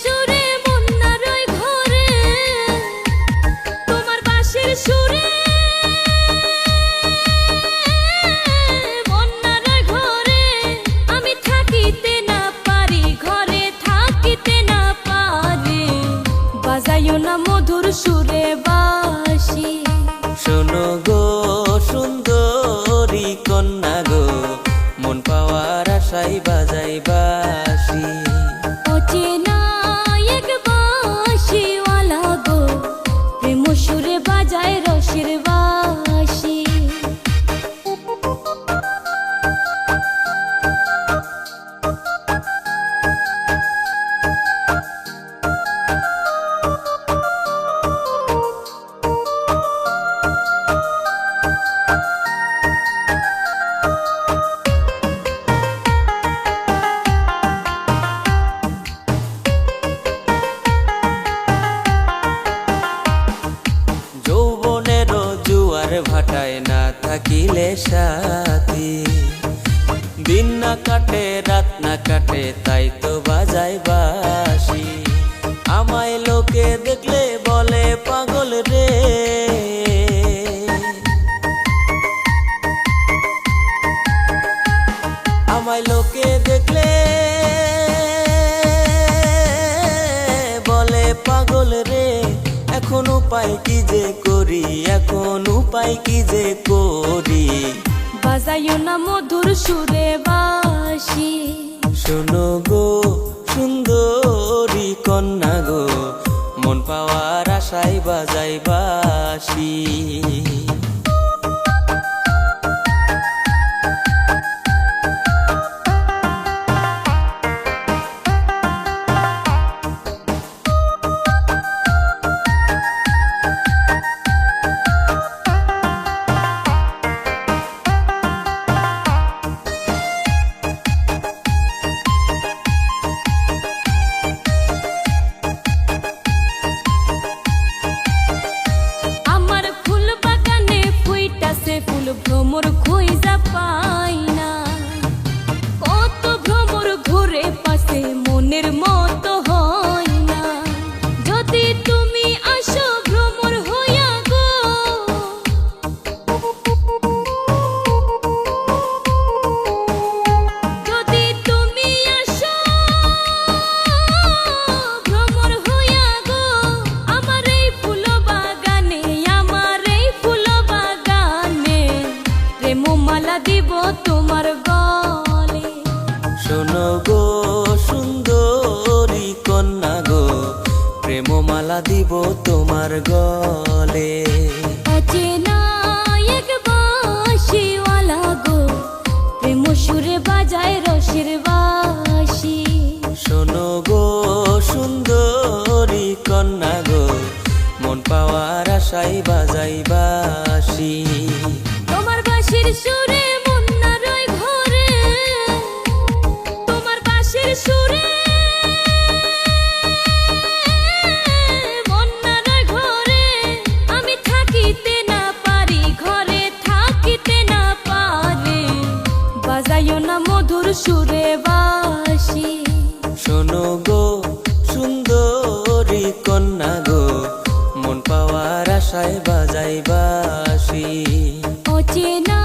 সুরে মুন্নার ওই ঘরে, তোমার বাঁশির সুরে মুন্নার ওই ঘরে আমি থাকিতে না পারি, ঘরে থাকিতে না পারি। বাজাইও না মধুর সুরে বাঁশি। শোনো গো সুন্দরী কন্যা গো, মন পাওয়ার আশায় বাজাই বাঁশি। অচেনা এক বাঁশিওয়ালা গো, প্রেম সুরে বাজায় রসের বাঁশি। যৌবনেরও জুয়ার ভাটায় না থাকিলে সাথী, দিন না কাটে রাত না কাটে তাই তো বাজাই বাঁশি। আমায় লোকে দেখলে বলে পাগল রে, আমায় লোকে দেখলে বলে পাগল রে। এখন উপায় কি যে করি, এখন উপায় কি যে করি। বাজাইও না মধুর সুরে বাঁশি। শোনো গো সুন্দরী কন্যা গো, মন পাওয়ার আশায় বাজাই বাঁশি। আমার ফুল বাগানে ফুইটাছে ফুল, ভ্রমর খুঁজা পাই না। কত ভ্রমর ঘুরে পাশে মনের মতো হয় না। যদি তুমি আসো ভ্রমর হইয়া গো, যদি তুমি আসো ভ্রমর হইয়া গো, আমার এই ফুল বাগানে, আমার এই ফুল বাগানে প্রেমমালা দিব তোমার গলে। শোনো গো সুন্দরী কন্যা গো, প্রেমমালা দিব তোমার গলে। অচেনা এক বাঁশিওয়ালা গো, প্রেম সুরে বাজায় রসের বাঁশি। শোনো গো সুন্দরী কন্যা গো, মন পাওয়ার আশায় বাজাই বাঁশি। তোমার বাঁশির সুরে মুন্নার ওই ঘরে, তোমার বাঁশির সুরে মুন্নার ওই ঘরে আমি থাকিতে না পারি, ঘরে থাকিতে না পারি। বাজাইও না মধুর সুরে বাঁশি। শোনো গো সুন্দরী কন্যা গো, মন পাওয়ার আশায় বাজাই বাঁশি। অচেনা